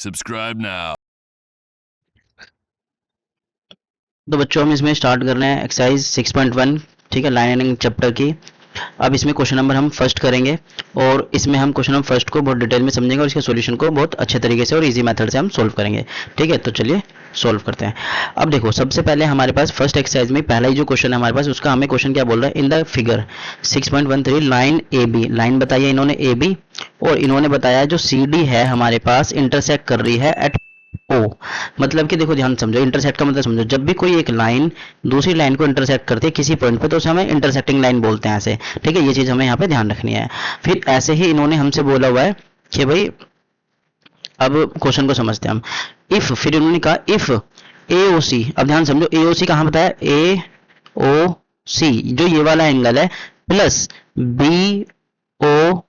Subscribe now. तो बच्चों हम इसमें स्टार्ट कर रहे हैं एक्सरसाइज 6.1। ठीक है, लाइनिंग चैप्टर की। अब इसमें क्वेश्चन नंबर हम फर्स्ट करेंगे और इसमें हम क्वेश्चन नंबर फर्स्ट को बहुत डिटेल में समझेंगे और इसके सॉल्यूशन को बहुत अच्छे तरीके से और इजी मेथड से हम सोल्व करेंगे। ठीक है, तो चलिए सोल्व करते हैं। अब देखो, सबसे पहले हमारे पास फर्स्ट एक्सरसाइज में पहला ही जो क्वेश्चन है हमारे पास, उसका हमें क्वेश्चन क्या बोल रहा है, in the figure 6.13 line A B, line बताई है इन्होंने ए बी और इन्होंने बताया जो सी डी है हमारे पास इंटरसेक्ट कर रही है एट ओ। मतलब कि देखो, ध्यान समझो, इंटरसेक्ट का मतलब समझो, जब भी कोई एक लाइन दूसरी लाइन को इंटरसेक्ट करती है किसी पॉइंट पे तो उसे हमें इंटरसेक्टिंग लाइन बोलते हैं ऐसे। ठीक है, ये चीज हमें यहाँ पे ध्यान रखनी है। फिर ऐसे ही इन्होंने हमसे बोला हुआ है कि भाई, अब क्वेश्चन को समझते हैं हम। इफ, फिर इन्होंने कहा इफ ए ओ सी, अब ध्यान समझो, ए ओ सी कहाँ बताया, ए ओ सी जो ये वाला एंगल है प्लस बी ओ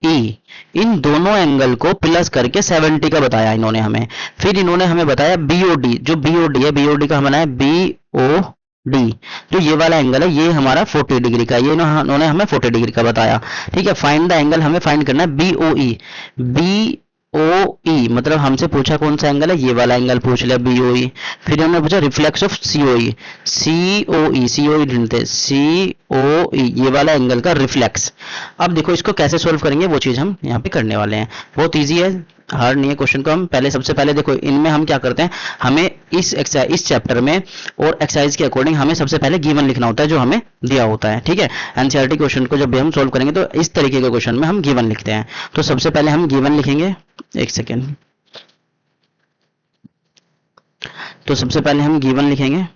ई, इन दोनों एंगल को प्लस करके 70 का बताया इन्होंने हमें। फिर इन्होंने हमें बताया बीओडी, जो बीओडी है, बीओडी का हम बनाया बीओडी, जो ये वाला एंगल है ये हमारा 40 डिग्री का, ये इन्होंने हमें 40 डिग्री का बताया। ठीक है, फाइंड द एंगल, हमें फाइंड करना है बीओई। बी ओ ई मतलब हमसे पूछा कौन सा एंगल है, ये वाला एंगल पूछ लिया बीओई। फिर हमने पूछा reflex of COE, COE, COE ढूंढते, सीओई ये वाला एंगल का रिफ्लेक्स। अब देखो इसको कैसे सोल्व करेंगे वो चीज हम यहाँ पे करने वाले हैं। बहुत इजी है, हार्ड नहीं है क्वेश्चन को। हम पहले सबसे पहले देखो इनमें हम क्या करते हैं, हमें इस एक्सरसाइज, इस चैप्टर में और एक्सरसाइज के अकॉर्डिंग हमें सबसे पहले गिवन लिखना होता है जो हमें दिया होता है। ठीक है, एनसीईआरटी क्वेश्चन को जब भी हम सोल्व करेंगे तो इस तरीके के क्वेश्चन में हम गिवन लिखते हैं। तो सबसे पहले हम गिवन लिखेंगे, एक सेकेंड। तो सबसे पहले हम गिवन लिखेंगे,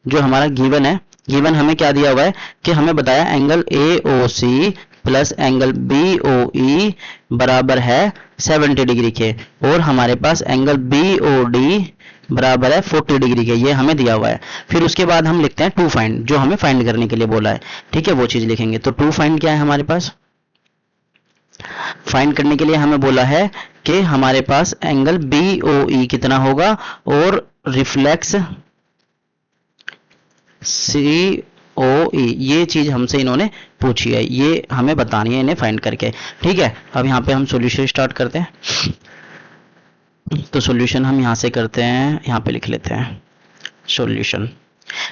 जो हमारा गिवन है, गिवन हमें क्या दिया हुआ है कि हमें बताया angle A O C plus angle B O E बराबर है 70 डिग्री के, और हमारे पास एंगल बी ओ डी बराबर है 40 डिग्री के, ये हमें दिया हुआ है। फिर उसके बाद हम लिखते हैं टू फाइंड, जो हमें फाइंड करने के लिए बोला है। ठीक है, वो चीज लिखेंगे। तो टू फाइंड क्या है हमारे पास, फाइंड करने के लिए हमें बोला है कि हमारे पास एंगल बी ओ ई कितना होगा और रिफ्लेक्स सी ओ ई, ये चीज हमसे इन्होंने पूछी है, ये हमें बतानी है इन्हें फाइंड करके। ठीक है, अब यहाँ पे हम सॉल्यूशन स्टार्ट करते हैं। तो सॉल्यूशन हम यहाँ से करते हैं, यहाँ पे लिख लेते हैं सॉल्यूशन।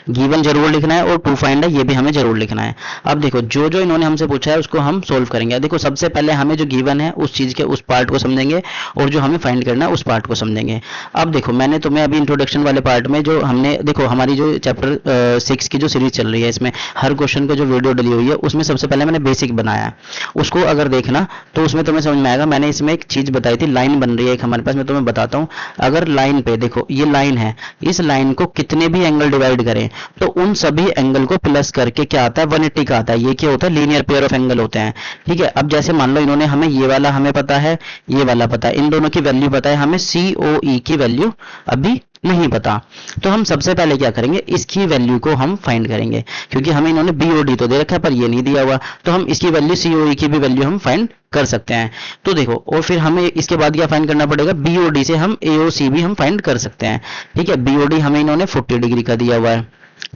गिवन जरूर लिखना है और टू फाइंड है ये भी हमें जरूर लिखना है। अब देखो जो जो इन्होंने हमसे पूछा है उसको हम सोल्व करेंगे। देखो सबसे पहले हमें जो गिवन है उस चीज के उस पार्ट को समझेंगे और जो हमें फाइंड करना है उस पार्ट को समझेंगे। अब देखो मैंने तुम्हें अभी इंट्रोडक्शन वाले पार्ट में जो हमने, देखो हमारी जो चैप्टर 6 की जो सीरीज चल रही है इसमें हर क्वेश्चन का जो वीडियो डली हुई है उसमें सबसे पहले मैंने बेसिक बनाया है, उसको अगर देखना तो उसमें तुम्हें समझ में आएगा। मैंने इसमें एक चीज बताई थी, लाइन बन रही है एक हमारे पास, मैं तुम्हें बताता हूँ। अगर लाइन पे देखो ये लाइन है, इस लाइन को कितने भी एंगल डिवाइड करें तो उन सभी एंगल को प्लस करके क्या आता है, 180 का आता है। ये क्या होता है, लीनियर पेयर ऑफ एंगल होते हैं। ठीक है, अब जैसे मान लो इन्होंने हमें ये वाला हमें पता है, ये वाला पता है, इन दोनों की वैल्यू पता है, हमें सी ओ ई की वैल्यू अभी नहीं पता। तो हम सबसे पहले क्या करेंगे, इसकी वैल्यू को हम फाइंड करेंगे, क्योंकि हमें इन्होंने बीओडी तो दे रखा है पर ये नहीं दिया हुआ, तो हम इसकी वैल्यू सीओई की भी वैल्यू हम फाइंड कर सकते हैं। तो देखो, और फिर हमें इसके बाद क्या फाइंड करना पड़ेगा, बीओडी से हम एओसी भी हम फाइंड कर सकते हैं। ठीक है, बीओडी हमें इन्होंने 40 डिग्री का दिया हुआ है।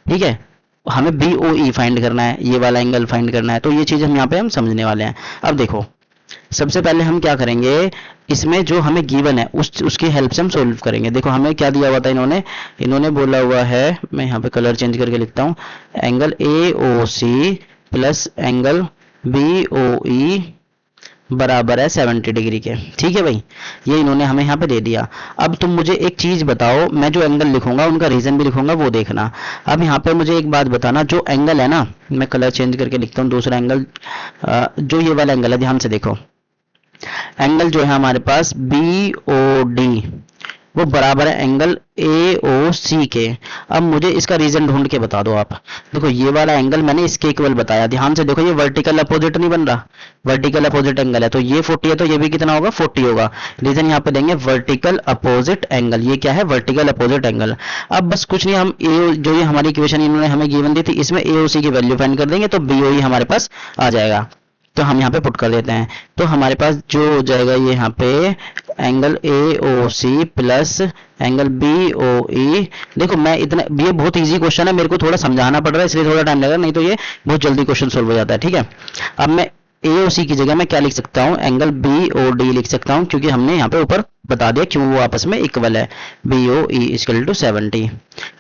ठीक है, हमें बी ओ ई फाइंड करना है, ये वाला एंगल फाइंड करना है। तो ये चीज हम यहाँ पे हम समझने वाले हैं। अब देखो सबसे पहले हम क्या करेंगे, इसमें जो हमें गिवन है उसकी हेल्प से हम सोल्व करेंगे। देखो हमें क्या दिया हुआ था, इन्होंने बोला हुआ है, मैं यहाँ पे कलर चेंज करके लिखता हूँ, angle A O C plus angle B O E बराबर है 70 डिग्री के। ठीक है भाई, ये इन्होंने हमें यहाँ पे दे दिया। अब तुम मुझे एक चीज बताओ, मैं जो एंगल लिखूंगा उनका रीजन भी लिखूंगा, वो देखना। अब यहाँ पे मुझे एक बात बताना, जो एंगल है ना, मैं कलर चेंज करके लिखता हूँ दूसरा एंगल, जो ये वाला एंगल है, ध्यान से देखो, एंगल जो है हमारे पास बी ओ डी वो बराबर है एंगल ए ओ सी के। अब मुझे इसका रीजन ढूंढ के बता दो आप। देखो ये वाला एंगल मैंने इसके इक्वल बताया, ध्यान से देखो, ये वर्टिकल अपोजिट नहीं बन रहा, वर्टिकल अपोजिट एंगल है, तो ये 40 है तो ये भी कितना होगा, 40 होगा। रीजन यहाँ पे देंगे वर्टिकल अपोजिट एंगल, ये क्या है, वर्टिकल अपोजिट एंगल। अब बस कुछ नहीं, हम ए, जो ये हमारी इक्वेशन इन्होंने हमें गिवन दी थी, इसमें ए ओ सी की वैल्यू फाइंड कर देंगे तो बी ओ ई हमारे पास आ जाएगा। तो हम यहाँ पे पुट कर देते हैं, तो हमारे पास जो हो जाएगा ये यहाँ पे angle A O C plus angle B O E. देखो मैं इतना, ये बहुत इजी क्वेश्चन है, मेरे को थोड़ा समझाना पड़ रहा है इसलिए थोड़ा टाइम लगेगा, नहीं तो ये बहुत जल्दी क्वेश्चन सोल्व हो जाता है। ठीक है, अब मैं ए ओ सी की जगह मैं क्या लिख सकता हूँ, एंगल बी ओ डी लिख सकता हूँ, क्योंकि हमने यहाँ पे ऊपर बता दिया क्यों वो आपस में इक्वल है, B O E equal to 70।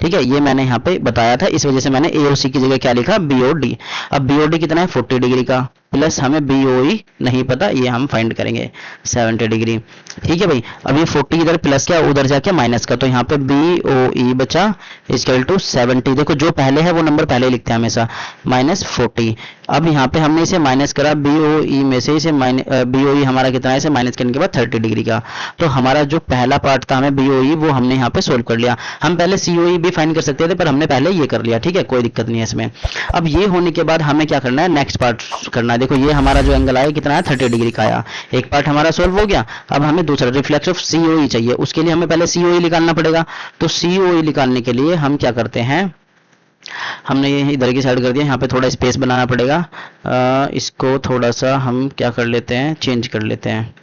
ठीक है, ये मैंने यहाँ पे बताया था, इस वजह से मैंने ए ओ सी की जगह क्या लिखा, बी ओ डी। अब बी ओ डी कितना है 40 डिग्री का, प्लस हमें बी ओ ई नहीं पता, ये हम फाइंड करेंगे 70 डिग्री। ठीक है भाई, अब ये 40 इधर प्लस क्या, उधर जाके माइनस का, तो यहाँ पे बी ओ ई बचा इक्वल टू 70। देखो जो पहले है वो नंबर पहले लिखते हैं हमेशा, माइनस 40। अब यहाँ पे हमने इसे माइनस करा बी ओ ई में से, इसे बी ओ ई हमारा कितना है, इसे माइनस करने के बाद 30 डिग्री का, तो हमारा जो पहला पार्ट था हमें बी ओ ई वो हमने यहाँ पे सोल्व कर लिया। हम पहले सी ओ ई भी फाइंड कर सकते थे पर हमने पहले ये कर लिया। ठीक है, कोई दिक्कत नहीं है इसमें। अब ये होने के बाद हमें क्या करना है, नेक्स्ट पार्ट करना है। देखो ये हमारा जो एंगल आया कितना है, 30 डिग्री का आया, एक पार्ट हमारा सोल्व हो गया। अब हमें दूसरा रिफ्लेक्स ऑफ सी ओ ई चाहिए, उसके लिए हमें पहले सी ओ ई निकालना पड़ेगा। तो सी ओ ई निकालने के लिए हम क्या करते हैं, हमने ये इधर की साइड कर दिया, यहाँ पे थोड़ा स्पेस बनाना पड़ेगा। इसको थोड़ा सा हम क्या कर लेते हैं, चेंज कर लेते हैं।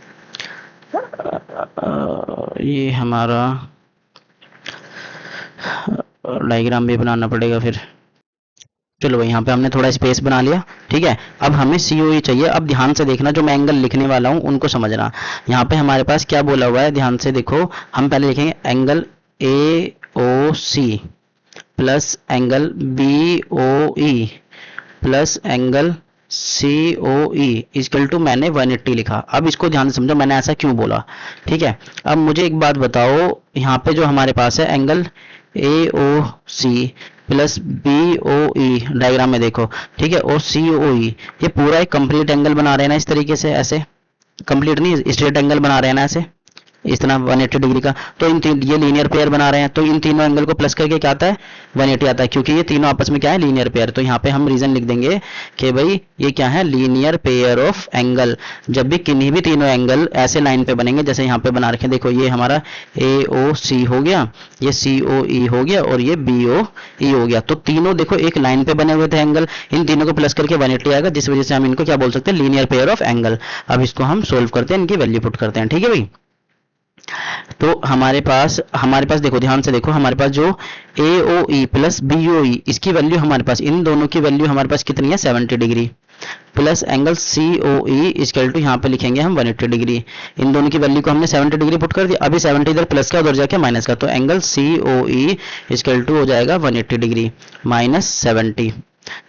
ये हमारा डायग्राम भी बनाना पड़ेगा फिर। चलो भाई यहाँ पे हमने थोड़ा स्पेस बना लिया। ठीक है, अब हमें सी ओ ई चाहिए। अब ध्यान से देखना, जो मैं एंगल लिखने वाला हूँ उनको समझना। यहाँ पे हमारे पास क्या बोला हुआ है, ध्यान से देखो। हम पहले लिखेंगे angle A O C plus angle B O E plus angle C O E equal to, मैंने 180 लिखा। अब इसको ध्यान से समझो मैंने ऐसा क्यों बोला। ठीक है, अब मुझे एक बात बताओ, यहाँ पे जो हमारे पास है angle A O C plus B O E, diagram में देखो। ठीक है, और सी ओ ई, ये पूरा एक कंप्लीट एंगल बना रहे हैं ना इस तरीके से, ऐसे कंप्लीट नहीं, स्ट्रेट एंगल बना रहे हैं ना ऐसे, इस तरह 180 डिग्री का। तो इन तीन, ये लीनियर पेयर बना रहे हैं, तो इन तीनों एंगल को प्लस करके क्या आता है, 180 आता है, क्योंकि ये तीनों आपस में क्या है, लीनियर पेयर। तो यहाँ पे हम रीजन लिख देंगे कि भाई ये क्या है, लीनियर पेयर ऑफ एंगल। जब भी किन्हीं भी तीनों एंगल ऐसे लाइन पे बनेंगे, जैसे यहाँ पे बना रखे, देखो ये हमारा ए ओ सी हो गया, ये सी ओ ई हो गया, और ये बी ओ ई हो गया। तो तीनों देखो एक लाइन पे बने हुए थे एंगल, इन तीनों को प्लस करके 180 आएगा, जिस वजह से हम इनको क्या बोल सकते हैं, लीनियर पेयर ऑफ एंगल। अब इसको हम सोल्व करते हैं, इनकी वैल्यू पुट करते हैं। ठीक है भाई, तो हमारे पास देखो, ध्यान से देखो, हमारे पास जो A O E plus B O ई, इसकी वैल्यू हमारे पास, इन दोनों की वैल्यू हमारे पास कितनी है, 70 degree, plus angle C O E equal to, यहाँ पे लिखेंगे हम 180 डिग्री। इन दोनों की वैल्यू को हमने 70 डिग्री पुट कर दिया। अभी 70 इधर प्लस का, उधर जाके माइनस का, तो angle C O E equal to हो जाएगा 180 डिग्री माइनस 70।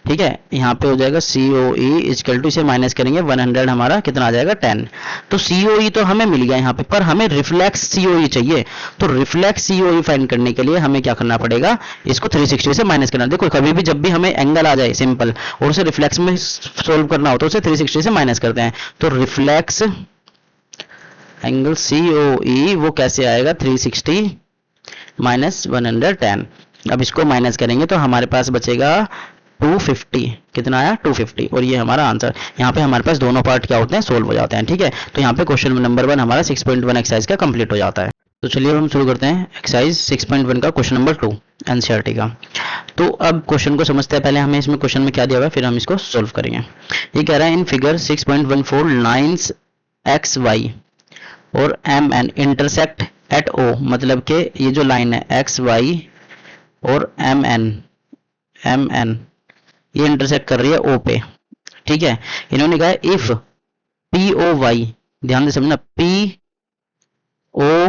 ठीक है, यहाँ पे हो जाएगा सी ओ ई इक्वल टू, इसे माइनस करेंगे 100, हमारा कितना आ जाएगा 10। तो सी ओ ई तो हमें मिल गया यहाँ पे, पर हमें रिफ्लेक्स सी ओ ई चाहिए। तो रिफ्लेक्स सी ओ ई फाइंड करने के लिए हमें क्या करना पड़ेगा, इसको 360 से माइनस करना। देखो कभी भी जब भी हमें एंगल आ जाए सिंपल और उसे रिफ्लेक्स में सोल्व करना हो तो उसे 360 से माइनस करते हैं। तो रिफ्लेक्स एंगल सी ओ ई वो कैसे आएगा, 360 माइनस 110। अब इसको माइनस करेंगे तो हमारे पास बचेगा 250, कितना आया 250, और ये हमारा आंसर। यहाँ पे हमारे पास दोनों पार्ट क्या होते हैं, सोल्व हो जाते हैं। ठीक है, तो यहाँ पे क्वेश्चन नंबर 1 हमारा 6.1 एक्सरसाइज का कंप्लीट हो जाता है। तो चलिए अब हम शुरू करते हैं एक्सरसाइज 6.1 का क्वेश्चन नंबर 2 एनसीईआरटी का। तो अब क्वेश्चन को समझते हैं, पहले हमें इसमें क्वेश्चन में क्या दिया हुआ है, फिर हम इसको सोल्व करेंगे। ये कह रहा है in figure 6.14 lines X Y और M N intersect at O, मतलब कि ये जो लाइन है एक्स वाई और एम एन ये इंटरसेक्ट कर रही है ओ पे। ठीक है, इन्होंने कहा इफ पी ओ वाई, ध्यान से समझना, पी ओ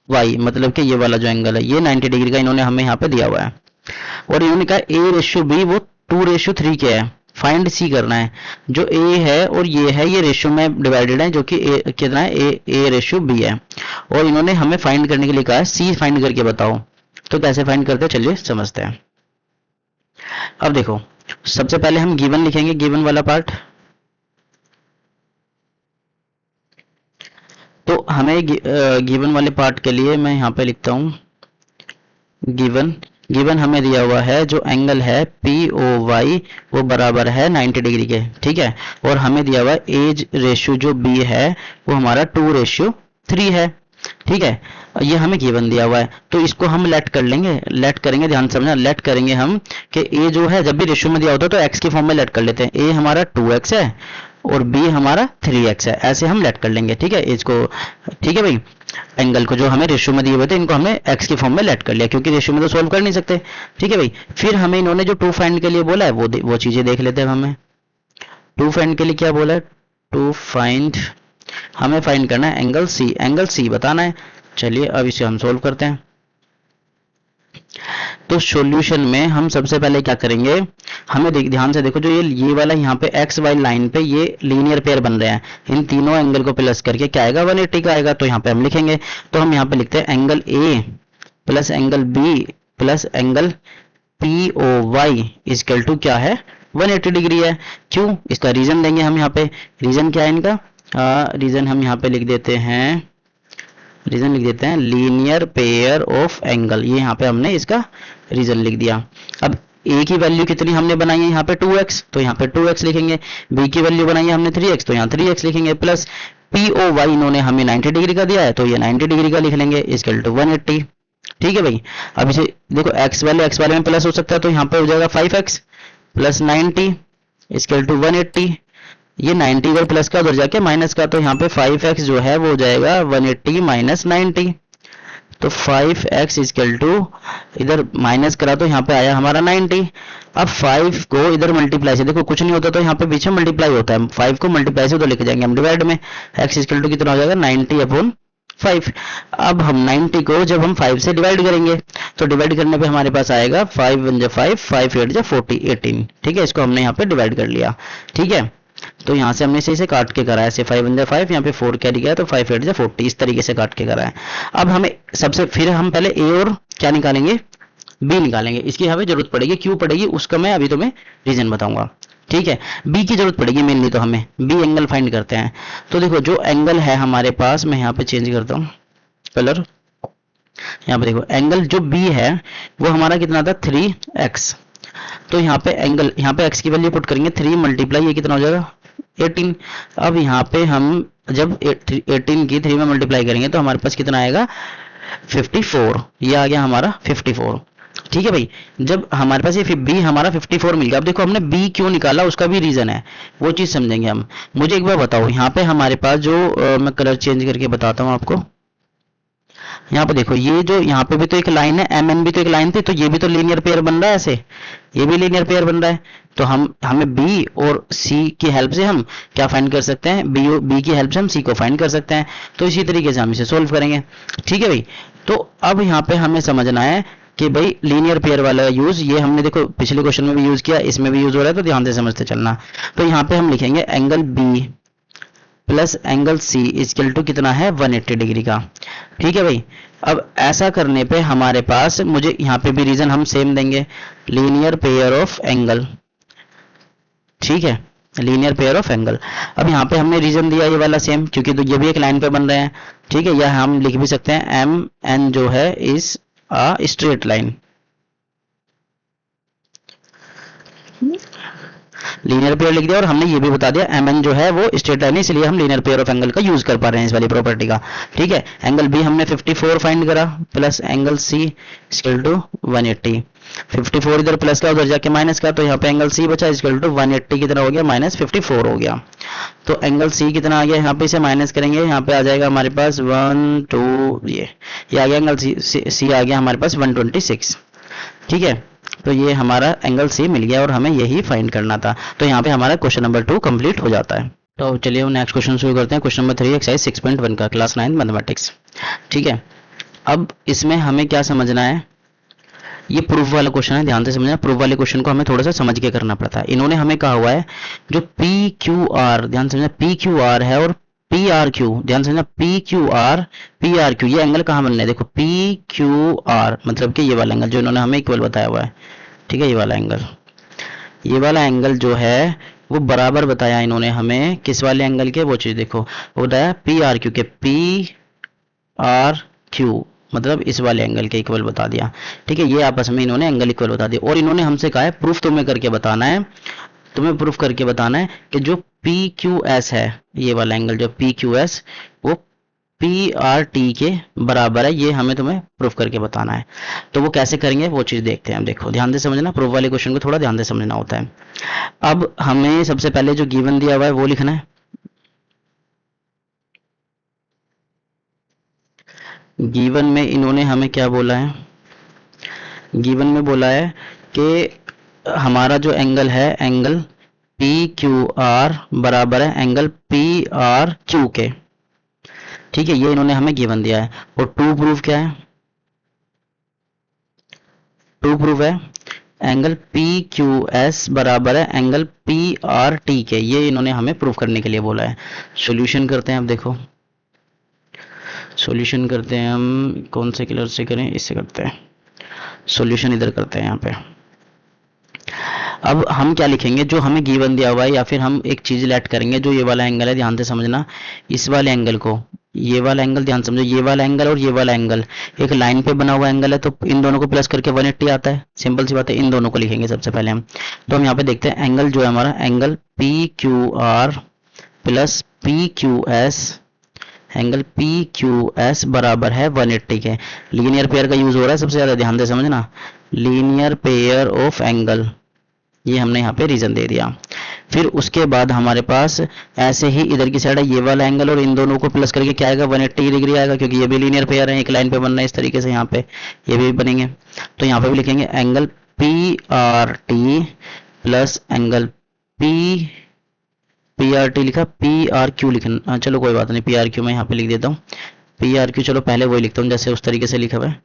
वाई मतलब कि ये वाला जो एंगल है ये 90 डिग्री का इन्होंने हमें यहाँ पे दिया हुआ है, और इन्होंने कहा ए रेशियो बी वो 2:3 के है, फाइंड सी करना है। जो ए है और ये है ये रेशियो में डिवाइडेड है, जो कि कितना है, ए रेशियो बी है, और इन्होंने हमें फाइंड करने के लिए कहा है सी फाइंड करके बताओ। तो कैसे फाइंड करते हैं, चलिए समझते हैं। अब देखो सबसे पहले हम गिवन लिखेंगे, गिवन वाला पार्ट। तो हमें गिवन वाले पार्ट के लिए मैं यहाँ पे लिखता हूँ गिवन हमें दिया हुआ है जो एंगल है पी ओ वाई वो बराबर है 90 डिग्री के। ठीक है, और हमें दिया हुआ एज रेशियो जो बी है वो हमारा 2:3 है। ठीक है, ये हमें गिवन दिया हुआ है, तो इसको हम लेट कर लेंगे, लेट करेंगे, ध्यान समझना, लेट करेंगे हम कि ए जो है जब भी रेशियो में दिया होता है तो एक्स के फॉर्म में लेट कर लेते हैं। ए हमारा 2x है और बी हमारा 3x है, ऐसे हम लेट कर लेंगे। ठीक है, एज को, ठीक है भाई, एंगल को जो हमें रेशियो में दिए हुए थे इनको हमने एक्स के फॉर्म में लेट कर लिया, क्योंकि रेशियो में तो सोल्व कर नहीं सकते। ठीक है भाई, फिर हमें इन्होंने जो 2 फाइंड के लिए बोला है वो चीजें देख लेते हैं। हमें 2 फाइंड के लिए क्या बोला है, टू फाइंड, हमें फाइंड करना है एंगल सी बताना है। चलिए अब इसे हम सोल्व करते हैं। तो सॉल्यूशन में हम सबसे पहले क्या करेंगे, हमें ध्यान से देखो, जो ये वाला यहाँ पे एक्स वाई लाइन पे ये लीनियर पेयर बन रहे हैं, इन तीनों एंगल को प्लस करके क्या आएगा 180 का आएगा। तो यहाँ पे हम लिखेंगे, तो हम यहाँ पे लिखते हैं angle A plus angle B plus angle P O Y equal to क्या है 180 डिग्री है। क्यों, इसका रीजन देंगे हम यहाँ पे। रीजन क्या है इनका, रीजन हम यहाँ पे लिख देते हैं, रीजन लिख देते हैं लीनियर पेयर ऑफ एंगल, ये यहाँ पे हमने इसका रीजन लिख दिया। अब ए की वैल्यू कितनी हमने बनाई है यहाँ पे 2x, तो यहाँ पे 2x लिखेंगे। बी की वैल्यू बनाई है हमने 3x, तो यहाँ 3x लिखेंगे। प्लस पी ओ वाई इन्होंने हमें 90 डिग्री का दिया है, तो ये 90 डिग्री का लिख लेंगे इक्वल टू 180। ठीक है भाई, अब इसे देखो x वाले में प्लस हो सकता है, तो यहाँ पे हो जाएगा 5x प्लस 90 इक्वल टू 180। ये 90 अगर प्लस का उधर जाके माइनस का, तो यहाँ पे 5x जो है वो हो जाएगा 180 माइनस 90, तो 5x इक्वल टू इधर माइनस करा तो यहाँ पे आया हमारा 90। अब 5 को इधर मल्टीप्लाई से, देखो कुछ नहीं होता तो यहाँ पे पीछे मल्टीप्लाई होता है, 5 को मल्टीप्लाई से उधर लेके जाएंगे हम डिवाइड में, x इक्वल टू कितना हो जाएगा 90 अपॉन 5। अब हम 90 को जब हम 5 से डिवाइड करेंगे, तो डिवाइड करने पे हमारे पास आएगा 5 1 जा 5, 5 8 जा 40, 18। ठीक है, इसको हमने यहाँ पे डिवाइड कर लिया। ठीक है, तो यहाँ से हमने इसे काट के करा है, ऐसे 5 1 जा 5, यहाँ पे 4 कैरी गया, तो 5 8 जा 40, इस तरीके से काट के करा है। अब हमें सबसे, फिर हम पहले ए और क्या निकालेंगे, बी निकालेंगे। इसकी हमें जरूरत पड़ेगी, क्यों पड़ेगी उसका मैं अभी तुम्हें रीजन बताऊंगा। ठीक है, बी की जरूरत पड़ेगी मेनली, तो हमें बी एंगल फाइंड करते हैं। तो देखो जो एंगल है हमारे पास, मैं यहाँ पे चेंज करता हूँ कलर, यहाँ पे देखो एंगल जो बी है वो हमारा कितना था 3x। तो यहाँ पे एंगल, यहाँ पे x की वैल्यू पुट करेंगे, 3 मल्टीप्लाई ये कितना हो जाएगा 18। अब यहाँ पे हम जब 18 की 3 में मल्टीप्लाई करेंगे तो हमारे पास कितना आएगा 54, ये आ गया हमारा 54। ठीक है भाई, जब हमारे पास ये बी हमारा 54 मिल गया। अब देखो हमने बी क्यों निकाला, उसका भी रीजन है, वो चीज समझेंगे हम। मुझे एक बार बताओ, यहाँ पे हमारे पास जो मैं कलर चेंज करके बताता हूँ आपको। यहाँ पे देखो, ये जो यहाँ पे भी तो एक लाइन है, एम एन भी तो एक लाइन थी, तो ये भी तो लीनियर पेयर बन रहा है ऐसे, ये भी लीनियर पेयर बन रहा है। तो हमें बी और सी की हेल्प से हम क्या फाइंड कर सकते हैं, बी की हेल्प से हम सी को फाइंड कर सकते हैं। तो इसी तरीके से हम इसे सोल्व करेंगे। ठीक है भाई, तो अब यहाँ पे हमें समझना है कि भाई लीनियर पेयर वाला यूज, ये हमने देखो पिछले क्वेश्चन में भी यूज किया, इसमें भी यूज हो रहा है, तो ध्यान से समझते चलना। तो यहाँ पे हम लिखेंगे angle B plus angle C equal to कितना है 180 डिग्री का। ठीक है भाई, अब ऐसा करने पे हमारे पास, मुझे यहाँ पे भी रीजन हम सेम देंगे, लीनियर पेयर ऑफ एंगल। ठीक है, लीनियर पेयर ऑफ एंगल। अब यहाँ पे हमने रीजन दिया ये वाला सेम, क्योंकि तो ये भी एक लाइन पे बन रहे हैं। ठीक है, या हम लिख भी सकते हैं एम एन जो है is a straight line. Linear pair लिख दिया, और हमने ये भी बता दिया एम एन जो है वो स्ट्रेट लाइन है, इसलिए हम लीनियर पेयर ऑफ एंगल का यूज कर पा रहे हैं इस वाली प्रॉपर्टी का। ठीक है, एंगल बी हमने 54 फाइंड करा, plus angle C equal to 180। 54 इधर प्लस का, उधर जाके माइनस का, तो यहाँ पे एंगल सी बचा इक्वल टू 180 कितना हो गया माइनस 54 हो गया। तो एंगल सी कितना आ गया, यहाँ पे इसे माइनस करेंगे, यहाँ पे आ जाएगा हमारे पास 1 2, ये आ गया एंगल सी आ गया हमारे पास 126। ठीक है, तो ये हमारा एंगल सी मिल गया और हमें यही फाइंड करना था। तो यहाँ पे हमारा क्वेश्चन नंबर 2 कंप्लीट हो जाता है। तो चलिए हम नेक्स्ट क्वेश्चन शुरू करते हैं। क्वेश्चन नंबर 3 एक्सरसाइज 6.1 का, क्लास 9 मैथमेटिक्स। ठीक है, अब इसमें हमें क्या समझना है, ये प्रूफ वाला क्वेश्चन है, ध्यान से समझना। प्रूफ वाले क्वेश्चन को हमें थोड़ा सा समझ के करना पड़ता है। इन्होंने हमें कहा हुआ है जो पी क्यू आर, ध्यान समझना, पी क्यू आर है और पी आर क्यू, ध्यान समझना, P Q R P R Q, ये एंगल कहाँ बन रहे हैं, देखो पी क्यू आर मतलब कि ये वाला एंगल जो इन्होंने हमें इक्वल बताया हुआ है। ठीक है, ये वाला एंगल जो है वो बराबर बताया इन्होंने हमें किस वाले एंगल के, वो चीज देखो, वो बताया पी आर क्यू के, पी आर क्यू मतलब इस वाले एंगल के इक्वल बता दिया। ठीक है, ये आपस में इन्होंने एंगल इक्वल बता दिया, और इन्होंने हमसे कहा है प्रूफ तुम्हें करके बताना है, तुम्हें प्रूफ करके बताना है कि जो पी क्यू एस है, ये वाला एंगल जो पी क्यू एस वो पी आर टी के बराबर है, ये हमें तुम्हें प्रूफ करके बताना है। तो वो कैसे करेंगे वो चीज देखते हैं हम। देखो ध्यान से समझना, प्रूफ वाले क्वेश्चन को थोड़ा ध्यान से समझना होता है। अब हमें सबसे पहले जो गिवन दिया हुआ है वो लिखना है। गिवन में इन्होंने हमें क्या बोला है, गिवन में बोला है कि हमारा जो एंगल है, एंगल पी क्यू आर बराबर है एंगल पी आर क्यू के। ठीक है, ये इन्होंने हमें गिवन दिया है। और टू प्रूफ क्या है? टू प्रूफ है एंगल पी क्यू एस बराबर है एंगल पी आर टी के। ये इन्होंने हमें प्रूफ करने के लिए बोला है। सॉल्यूशन करते हैं। अब देखो सॉल्यूशन करते हैं हम, कौन से कलर से करें? इससे करते हैं। सॉल्यूशन इधर करते हैं यहाँ पे। अब हम क्या लिखेंगे? जो हमें गिवन दिया हुआ है, या फिर हम एक चीज लेट करेंगे। जो ये वाला एंगल है, ध्यान से समझना, इस वाले एंगल को, ये वाला एंगल ध्यान समझो, ये वाला एंगल और ये वाला एंगल एक लाइन पे बना हुआ एंगल है, तो इन दोनों को प्लस करके 180 आता है। सिंपल सी बात है, इन दोनों को लिखेंगे सबसे पहले हम। तो हम यहाँ पे देखते हैं एंगल जो है हमारा, angle P Q R plus P Q S, angle P Q S बराबर है 180 के। लीनियर पेयर का यूज हो रहा है सबसे ज्यादा, ध्यान से समझना, लीनियर पेयर ऑफ एंगल, ये हमने यहाँ पे रीजन दे दिया। फिर उसके बाद हमारे पास ऐसे ही इधर की साइड है ये वाला एंगल, और इन दोनों को प्लस करके क्या आएगा? 180 डिग्री आएगा, क्योंकि ये भी लीनियर पेयर है, एक लाइन पे बन रहा है इस तरीके से। यहाँ पे ये भी बनेंगे, तो यहाँ पे भी लिखेंगे angle P R T plus angle P R T लिखा, पी आर क्यू लिखना, चलो कोई बात नहीं, पी आर क्यू मैं यहाँ पे लिख देता हूँ। पी आर क्यू, चलो पहले वही लिखता हूँ जैसे उस तरीके से लिखा हुआ है,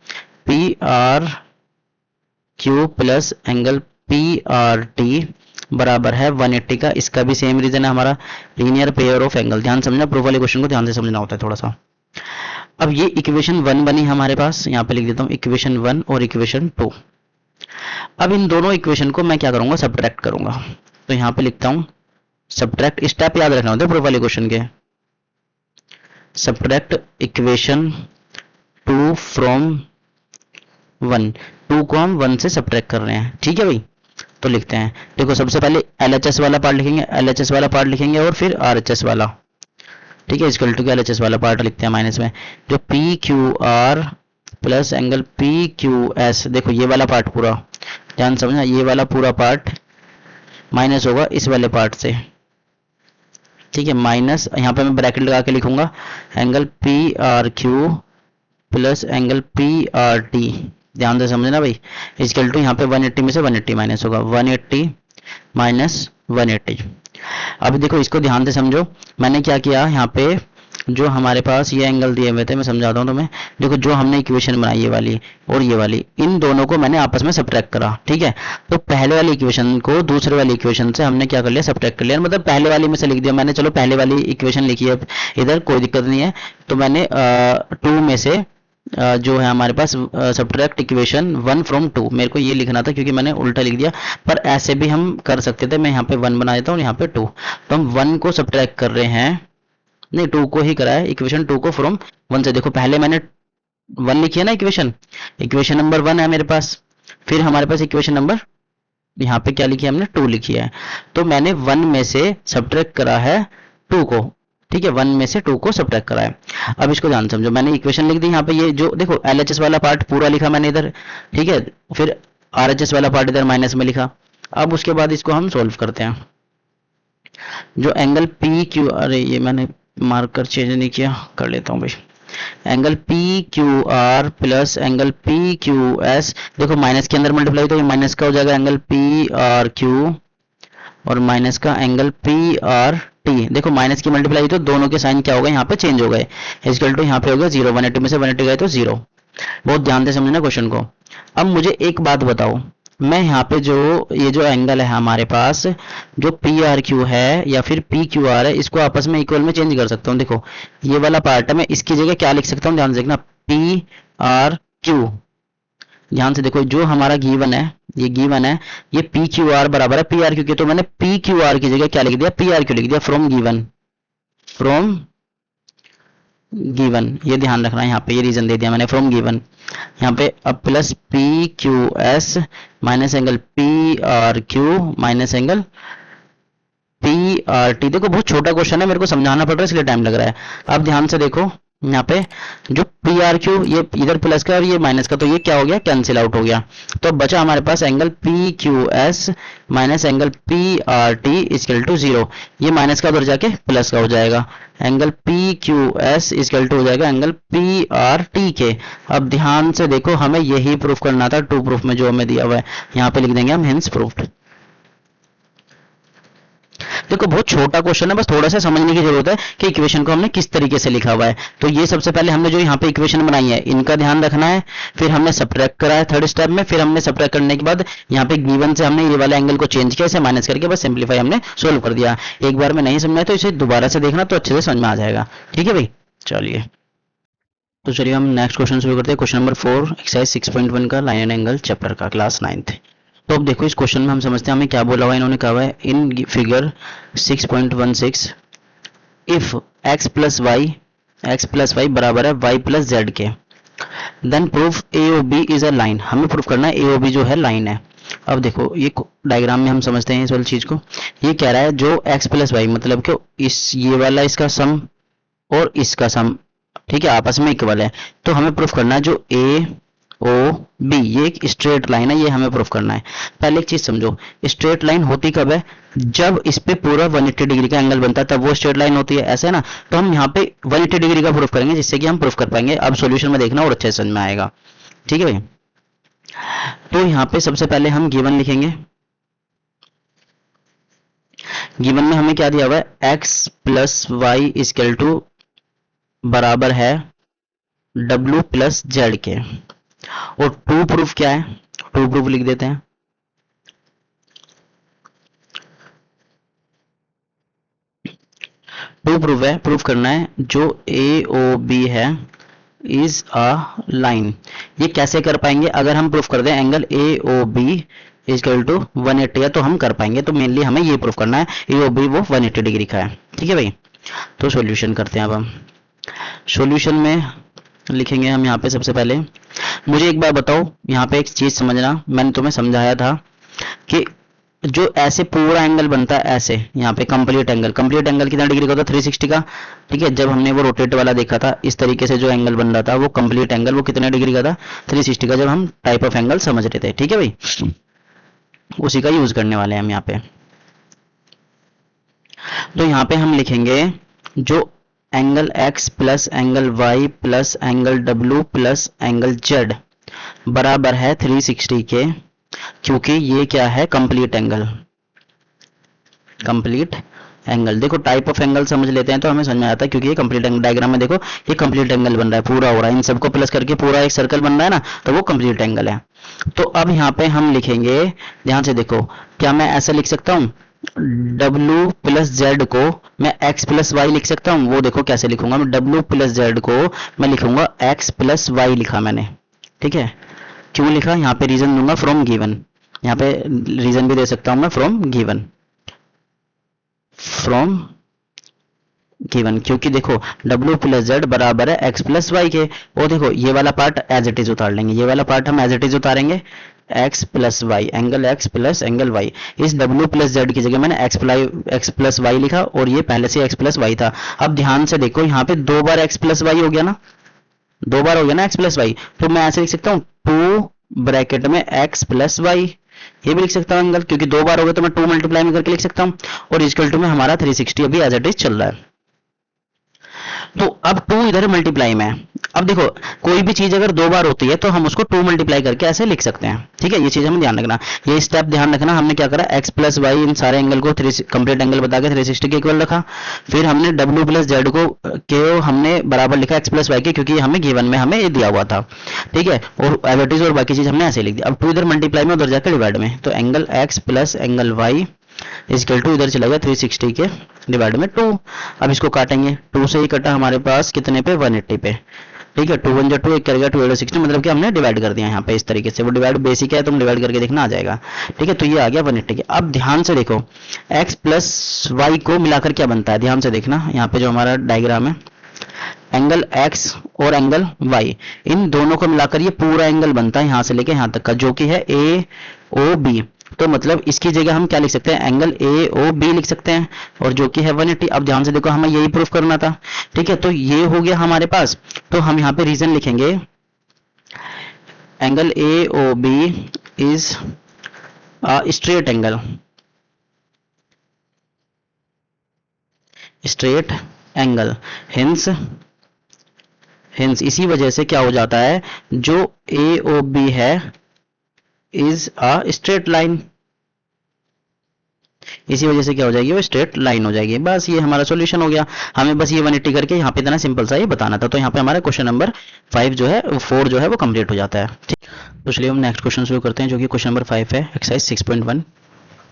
P R Q plus angle P R T बराबर है 180 का। इसका भी सेम रीजन है हमारा, लीनियर पेयर ऑफ एंगल। ध्यान समझना, प्रूफ वाले क्वेश्चन को ध्यान से समझना होता है थोड़ा सा। अब ये इक्वेशन 1 बनी हमारे पास, यहाँ पे लिख देता हूँ इक्वेशन 1 और इक्वेशन 2। अब इन दोनों इक्वेशन को मैं क्या करूंगा? सब्ट्रैक्ट करूंगा। तो यहाँ पे लिखता हूँ सब्ट्रैक्ट, स्टेप याद रखना होता है प्रूफ वाले क्वेश्चन के। सब्ट्रैक्ट इक्वेशन 2 फ्रॉम 1, 2 को हम 1 से सब्ट्रैक्ट कर रहे हैं। ठीक है भाई, तो लिखते हैं। देखो सबसे पहले LHS वाला पार्ट लिखेंगे, LHS वाला पार्ट लिखेंगे, और फिर RHS वाला। ठीक है, इक्वल टू LHS वाला पार्ट लिखते हैं माइनस में, जो P Q R plus angle P Q S. देखो ये वाला पार्ट पूरा ध्यान समझना, ये वाला पूरा पार्ट माइनस होगा इस वाले पार्ट से। ठीक है, माइनस, यहाँ पे मैं ब्रैकेट लगा के लिखूंगा angle P are Q plus angle P R T. ध्यान से समझना भाई, इक्वल टू यहाँ पे 180 में से 180 माइनस होगा, 180 माइनस 180। अब देखो इसको ध्यान से समझो, मैंने क्या किया यहाँ पे, जो हमारे पास ये एंगल दिए हुए थे, मैं समझाता हूँ तुम्हें। देखो जो हमने इक्वेशन बनाई ये वाली और ये वाली, इन दोनों को मैंने आपस में सब्ट्रैक्ट करा। ठीक है, तो पहले वाली इक्वेशन को दूसरे वाली इक्वेशन से हमने क्या कर लिया? सब्ट्रैक्ट कर लिया, मतलब पहले वाली में से लिख दिया मैंने। चलो पहले वाली इक्वेशन लिखी है इधर, कोई दिक्कत नहीं है। तो मैंने 2 में से जो है हमारे पास सब्ट्रैक्ट इक्वेशन 1 फ्रॉम 2, मेरे को ये लिखना था क्योंकि मैंने उल्टा लिख दिया, पर ऐसे भी हम कर सकते थे। मैं यहाँ पे 1 बना देता हूँ, यहाँ पे 2। तो हम 1 को सब्ट्रैक्ट कर रहे हैं, नहीं 2 को ही करा है, इक्वेशन 2 को फ्रॉम 1 से। देखो पहले मैंने 1 लिखी है ना इक्वेशन, इक्वेशन नंबर 1 है मेरे पास। फिर हमारे पास इक्वेशन नंबर, यहाँ पे क्या लिखी है हमने? 2 लिखी है। तो मैंने 1 में से सब्ट्रैक्ट करा है 2 को। ठीक है, 1 में से 2 को सब्ट्रैक्ट करा है। अब इसको ध्यान समझो, मैंने इक्वेशन लिख दी यहाँ पे, ये जो देखो LHS वाला पार्ट पूरा लिखा मैंने इधर। ठीक है, फिर RHS वाला पार्ट इधर माइनस में लिखा। अब उसके बाद इसको हम सोल्व करते हैं। जो एंगल पी क्यू, अरे ये मैंने मार्कर चेंज नहीं किया, कर लेता हूँ भाई। Angle P Q R plus angle P Q S, देखो माइनस के अंदर मल्टीप्लाई तो ये माइनस का हो जाएगा एंगल पी आर क्यू, और माइनस का एंगल पी आर टी। देखो माइनस की मल्टीप्लाई तो दोनों के साइन क्या हो गए? यहाँ पे चेंज हो गए। इक्वल टू यहाँ पे हो गया 0, 180 में से 180 गए तो 0। बहुत ध्यान से समझना क्वेश्चन को। अब मुझे एक बात बताओ, मैं यहाँ पे जो ये जो एंगल है हमारे पास, जो पी आर क्यू है या फिर पी क्यू आर है, इसको आपस में इक्वल में चेंज कर सकता हूँ। देखो ये वाला पार्ट है, मैं इसकी जगह क्या लिख सकता हूँ? ध्यान से देखना, पी आर क्यू। ध्यान से देखो, जो हमारा गिवन है, ये गिवन है, ये पी क्यू आर बराबर है पी आर क्यू के। तो मैंने पी क्यू आर की जगह क्या लिख दिया? पी आर क्यू लिख दिया, फ्रॉम गिवन, फ्रॉम गिवन। ये ध्यान रखना है, यहाँ पे ये रीजन दे दिया मैंने, फ्रॉम गिवन। यहाँ पे अब plus P Q S minus angle P are Q minus angle P R T. देखो बहुत छोटा क्वेश्चन है, मेरे को समझाना पड़ रहा है इसलिए टाइम लग रहा है। अब ध्यान से देखो, यहाँ पे जो पी आर क्यू, ये इधर प्लस का और ये माइनस का, तो ये क्या हो गया? कैंसिल आउट हो गया। तो बचा हमारे पास angle P Q S minus angle P R T equal to 0। ये माइनस का उधर जाके प्लस का हो जाएगा, angle P Q S equal to हो जाएगा एंगल पी आर टी के। अब ध्यान से देखो, हमें यही प्रूफ करना था 2 प्रूफ में जो हमें दिया हुआ है, यहाँ पे लिख देंगे हम हेंस प्रूफ्ड। देखो बहुत छोटा क्वेश्चन है, बस थोड़ा सा समझने की जरूरत है कि इक्वेशन को हमने किस तरीके से लिखा हुआ है। तो ये सबसे पहले हमने जो यहाँ पे इक्वेशन बनाई है इनका ध्यान रखना है, फिर हमने सब्ट्रैक्ट करा है थर्ड स्टेप में, फिर हमने सब्ट्रैक्ट करने के बाद यहाँ पे गिवन से हमने ये वाला एंगल को चेंज किया, इसे माइनस करके बस सिंप्लीफाई हमने सोल्व कर दिया। एक बार में नहीं समझा तो इसे दोबारा से देखना तो अच्छे से समझ में आ जाएगा। ठीक है भाई, चलिए तो चलिए हम नेक्स्ट क्वेश्चन शुरू करते हैं। क्वेश्चन नंबर 4 एक्सरसाइज 6.1 का लाइन एंड एंगल चैप्टर का क्लास 9th। तो अब देखो इस क्वेश्चन में हम समझते हैं हमें क्या बोला हुआ है। इन्होंने कहा हुआ है in figure 6.16 if x plus Y बराबर है y प्लस जेड के, then prove A O B is a line. हमें प्रूफ करना है ए ओ बी जो है लाइन है। अब देखो ये डायग्राम में हम समझते हैं इस वाली चीज को। ये कह रहा है जो x प्लस वाई मतलब कि इस ये वाला इसका सम और इसका सम, ठीक है, आपस में इक्वल है। तो हमें प्रूफ करना है जो ए ओ बी ये एक स्ट्रेट लाइन है, ये हमें प्रूफ करना है। पहले एक चीज समझो, स्ट्रेट लाइन होती कब है? जब इस पे पूरा 180 डिग्री का एंगल बनता है तब वो स्ट्रेट लाइन होती है, ऐसे है ना। तो हम यहाँ पे 180 डिग्री का प्रूफ करेंगे जिससे कि हम प्रूफ कर पाएंगे। अब सॉल्यूशन में देखना और अच्छे से समझ में आएगा। ठीक है भाई, तो यहाँ पे सबसे पहले हम गिवन लिखेंगे। गिवन में हमें क्या दिया हुआ है? x plus Y equal to बराबर है w प्लस जेड के। और टू प्रूफ क्या है? टू प्रूफ लिख देते हैं। टू प्रूफ है, प्रूफ करना है जो ए ओ बी है इज अ लाइन। ये कैसे कर पाएंगे? अगर हम प्रूफ कर दें angle A O B equal to 180 है तो हम कर पाएंगे। तो मेनली हमें ये प्रूफ करना है ए ओ बी वो 180 डिग्री का है। ठीक है भाई, तो सॉल्यूशन करते हैं। अब हम सॉल्यूशन में लिखेंगे हम यहाँ पे सबसे पहले। मुझे एक बार बताओ, यहाँ पे एक चीज समझना, मैंने तुम्हें समझाया था कि जो ऐसे पूरा एंगल बनता है ऐसे, यहाँ पे कंप्लीट एंगल कितना डिग्री का होता है? 360 का। ठीक है, जब हमने वो रोटेट वाला देखा था इस तरीके से जो एंगल बन रहा था वो कंप्लीट एंगल वो कितने डिग्री का था? 360 का, जब हम टाइप ऑफ एंगल समझ रहे थे। ठीक है भाई, उसी का यूज करने वाले हैं हम यहाँ पे। तो यहाँ पे हम लिखेंगे जो angle x plus angle y plus angle w plus angle z बराबर है 360 के, क्योंकि ये क्या है? Complete angle. देखो टाइप ऑफ एंगल समझ लेते हैं तो हमें समझ में आता है, क्योंकि ये कंप्लीट एंगल डायग्राम में देखो ये कंप्लीट एंगल बन रहा है, पूरा हो रहा है, इन सबको प्लस करके पूरा एक सर्कल बन रहा है ना, तो वो कंप्लीट एंगल है। तो अब यहाँ पे हम लिखेंगे, ध्यान से देखो, क्या मैं ऐसा लिख सकता हूँ w प्लस जेड को मैं x प्लस वाई लिख सकता हूँ? वो देखो कैसे लिखूंगा मैं, w प्लस जेड को मैं लिखूंगा x प्लस वाई लिखा मैंने। ठीक है, क्यों लिखा? यहाँ पे रीजन दूंगा फ्रॉम गिवन, यहाँ पे रीजन भी दे सकता हूं मैं फ्रॉम गिवन, क्योंकि देखो w प्लस जेड बराबर है x प्लस वाई के। और देखो ये वाला पार्ट एज इट इज उतार लेंगे, ये वाला पार्ट हम एज इट इज उतारेंगे, x plus Y angle x plus angle y। इस w प्लस जेड की जगह मैंने x प्लस वाई लिखा और ये पहले से x प्लस वाई था। अब ध्यान से देखो यहाँ पे दो बार x प्लस वाई हो गया ना, दो बार हो गया ना x प्लस वाई। तो मैं ऐसे लिख सकता हूँ 2 ब्रैकेट में x प्लस वाई, ये भी लिख सकता हूँ एंगल, क्योंकि दो बार हो गया तो मैं 2 मल्टीप्लाई में करके लिख सकता हूँ। और इक्वल टू में हमारा 360 अभी एज इट इज चल रहा है। तो अब 2 इधर मल्टीप्लाई में है। अब देखो कोई भी चीज अगर दो बार होती है तो हम उसको 2 मल्टीप्लाई करके ऐसे लिख सकते हैं। ठीक है, ये चीज हमें ध्यान रखना, ये स्टेप ध्यान रखना। हमने क्या करा, x प्लस वाई इन सारे एंगल को कंप्लीट एंगल बता के 360 के इक्वल रखा। फिर हमने w प्लस जेड को हमने बराबर लिखा x प्लस वाई के, क्योंकि हमें गिवन में हमें ये दिया हुआ था। ठीक है, और एवरेज और बाकी चीज हमने ऐसे लिख दी। अब 2 इधर मल्टीप्लाई में, उधर जाकर डिवाइड में, तो angle x plus angle Y equal to इधर चला गया 360 के डिवाइड में 2। अब इसको काटेंगे, 2 से ही कटा हमारे पास कितने पे? 180 पे। ठीक है, 2 1 जा 2, 1 करेगा 2 8 60, मतलब कि हमने डिवाइड कर दिया यहाँ पे इस तरीके से। वो डिवाइड बेसिक है, तुम डिवाइड करके देखना आ जाएगा। ठीक है, तो ये आ गया 180 के। अब ध्यान से देखो x प्लस वाई को मिलाकर क्या बनता है, ध्यान से देखना। यहाँ पे जो हमारा डायग्राम है, एंगल x और एंगल y, इन दोनों को मिलाकर ये पूरा एंगल बनता है यहाँ से लेके यहाँ तक का, जो कि है AOB। तो मतलब इसकी जगह हम क्या लिख सकते हैं? एंगल AOB लिख सकते हैं, और जो कि है 180। अब ध्यान से देखो हमें यही प्रूफ करना था। ठीक है, तो ये हो गया हमारे पास। तो हम यहाँ पे रीजन लिखेंगे, angle AOB is straight angle, hence इसी वजह से क्या हो जाता है, जो AOB है इज अ स्ट्रेट लाइन। इसी वजह से क्या हो जाएगी, वो स्ट्रेट लाइन हो जाएगी। बस ये हमारा सॉल्यूशन हो गया। हमें बस ये 180 करके यहाँ पे इतना सिंपल सा ये बताना था। तो यहाँ पे हमारा क्वेश्चन नंबर 5 जो है 4 जो है वो कंप्लीट हो जाता है। ठीक, तो चलिए हम नेक्स्ट क्वेश्चन शुरू करते हैं, जो कि क्वेश्चन नंबर 5 है, exercise 6.1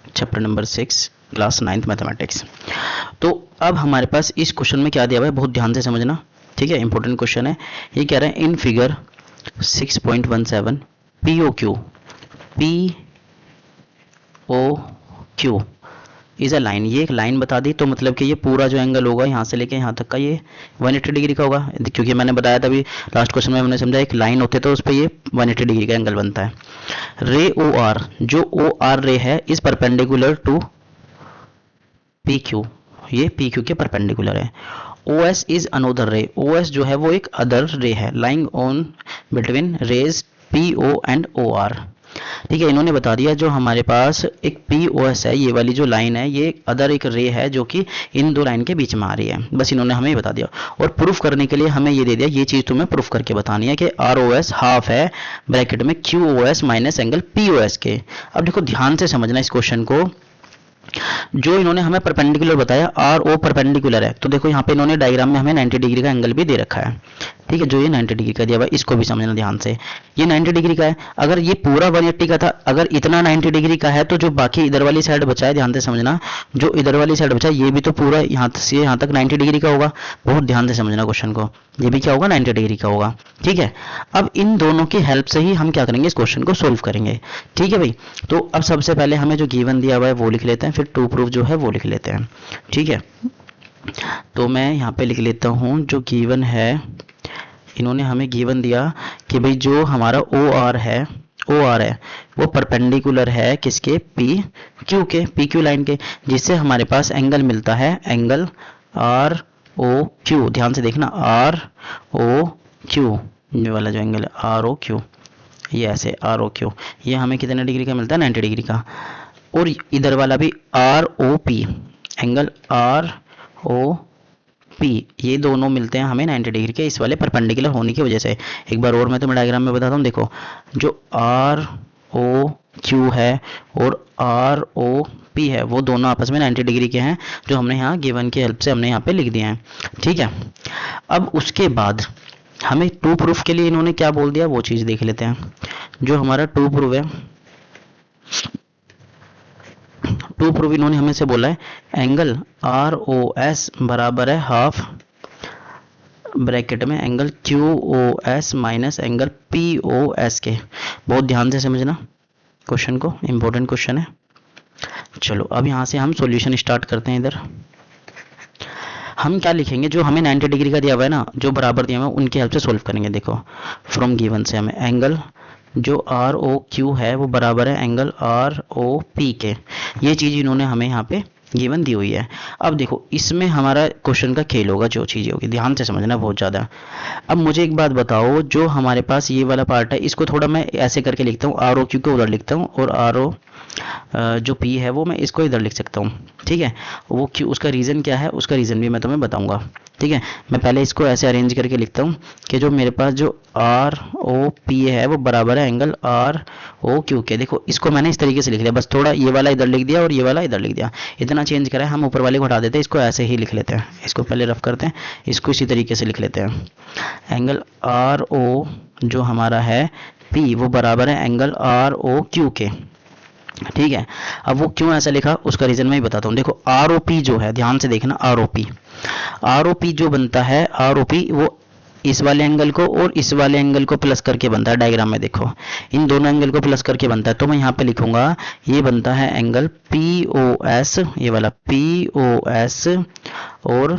chapter number 6 class 9th mathematics. तो अब हमारे पास इस क्वेश्चन में क्या दिया हुआ है, बहुत ध्यान से समझना। ठीक है, इंपॉर्टेंट क्वेश्चन है। ये कह रहे हैं in figure 6.17 POQ POQ is a line. ये एक लाइन बता दी, तो मतलब कि ये पूरा जो एंगल होगा यहाँ से लेके यहाँ तक का ये 180 डिग्री का होगा। क्योंकि मैंने बताया था अभी लास्ट क्वेश्चन में, हमने समझा एक लाइन होते तो उस पर ये 180 डिग्री का एंगल बनता है। रे OR, जो OR रे है इज परपेंडिकुलर टू PQ, ये PQ के परपेंडिकुलर है। OS is another ray, OS जो है वो एक अदर रे है, lying on between rays PO and OR। ठीक है, इन्होंने बता दिया जो हमारे पास एक POS है, ये वाली जो लाइन है ये अदर एक रे है जो कि इन दो लाइन के बीच में आ रही है। बस इन्होंने हमें बता दिया, और प्रूफ करने के लिए हमें ये दे दिया, ये चीज़ तुम्हें प्रूफ करके बतानी है कि ROS हाफ है ब्रैकेट में QOS माइनस एंगल POS के। अब देखो ध्यान से समझना इस क्वेश्चन को। जो इन्होंने हमें परपेंडिकुलर बताया, RO परपेंडिकुलर है, तो देखो यहाँ पे इन्होंने डायग्राम में हमें 90 डिग्री का एंगल भी दे रखा है। ठीक है, जो ये 90 डिग्री का दिया हुआ है इसको भी समझना ध्यान से। ये 90 डिग्री का है, अगर ये पूरा 180 का था, अगर इतना 90 डिग्री का है तो जो बाकी इधर वाली साइड बचा है, ध्यान से समझना, जो इधर वाली साइड बचा है ये भी तो पूरा यहाँ से यहाँ तक 90 डिग्री का होगा। बहुत ध्यान से समझना क्वेश्चन को, ये भी क्या होगा, 90 डिग्री का होगा। ठीक है, अब इन दोनों की हेल्प से ही हम क्या करेंगे, इस क्वेश्चन को सोल्व करेंगे। ठीक है भाई, तो अब सबसे पहले हमें जो गिवन दिया हुआ है वो लिख लेते हैं, फिर टू प्रूफ जो है वो लिख लेते हैं। ठीक है, तो मैं यहाँ पे लिख लेता हूँ जो गिवन है, इन्होंने हमें गिवन दिया कि भाई जो हमारा OR है वो परपेंडिकुलर है किसके, PQ के, PQ लाइन के, जिससे हमारे पास एंगल मिलता है एंगल ROQ। ध्यान से देखना, ROQ ये वाला जो एंगल है ROQ, ये ऐसे ROQ, ये हमें कितने डिग्री का मिलता है, 90 डिग्री का। और इधर वाला भी ROP, एंगल ROP, ये दोनों मिलते हैं हमें 90 डिग्री के, इस वाले परपेंडिकुलर होने की वजह से। एक बार और मैं तुम्हें डायग्राम में बताता हूँ। देखो जो ROQ है और ROP है वो दोनों आपस में 90 डिग्री के हैं, जो हमने यहाँ गिवन की हेल्प से हमने यहाँ पे लिख दिए हैं। ठीक है, अब उसके बाद हमें टू प्रूफ के लिए इन्होंने क्या बोल दिया वो चीज़ देख लेते हैं। जो हमारा टू प्रूफ है, टू प्रूफ इन्होंने हमें से बोला है एंगल ROS बराबर है हाफ ब्रैकेट में angle QOS minus angle POS के। बहुत ध्यान से समझना क्वेश्चन को, इंपॉर्टेंट क्वेश्चन है। चलो अब यहाँ से हम सॉल्यूशन स्टार्ट करते हैं। इधर हम क्या लिखेंगे, जो हमें 90 डिग्री का दिया हुआ है ना, जो बराबर दिया हुआ है उनकी हेल्प से सोल्व करेंगे। देखो फ्रॉम गिवन से हमें एंगल जो ROQ है वो बराबर है एंगल ROP के। ये चीज़ इन्होंने हमें यहाँ पे गिवन दी हुई है। अब देखो इसमें हमारा क्वेश्चन का खेल होगा, जो चीज़ें होगी ध्यान से समझना बहुत ज़्यादा। अब मुझे एक बात बताओ, जो हमारे पास ये वाला पार्ट है इसको थोड़ा मैं ऐसे करके लिखता हूँ, ROQ को उधर लिखता हूँ और RO जो P है वो मैं इसको इधर लिख सकता हूँ। ठीक है, वो क्यों, उसका रीज़न क्या है, उसका रीज़न भी मैं तुम्हें बताऊँगा। ठीक है, मैं पहले इसको ऐसे अरेंज करके लिखता हूँ कि जो मेरे पास जो ROP है वो बराबर है एंगल ROQ के। देखो इसको मैंने इस तरीके से लिख लिया, बस थोड़ा ये वाला इधर लिख दिया और ये वाला इधर लिख दिया, इतना चेंज करा है। हम ऊपर वाले को हटा देते हैं, इसको ऐसे ही लिख लेते हैं। इसको पहले रफ करते हैं, इसको इसी तरीके से लिख लेते हैं। एंगल RO जो हमारा है P वो बराबर है एंगल ROQ के। ठीक है, अब वो क्यों ऐसा लिखा उसका रीज़न मैं ही बताता हूँ। देखो ROP जो है, ध्यान से देखना, ROP जो बनता है, ROP वो इस वाले एंगल को और इस वाले एंगल को प्लस करके बनता है। डायग्राम में देखो इन दोनों एंगल को प्लस करके बनता है, तो मैं यहाँ पे लिखूंगा ये बनता है एंगल POS, ये वाला POS और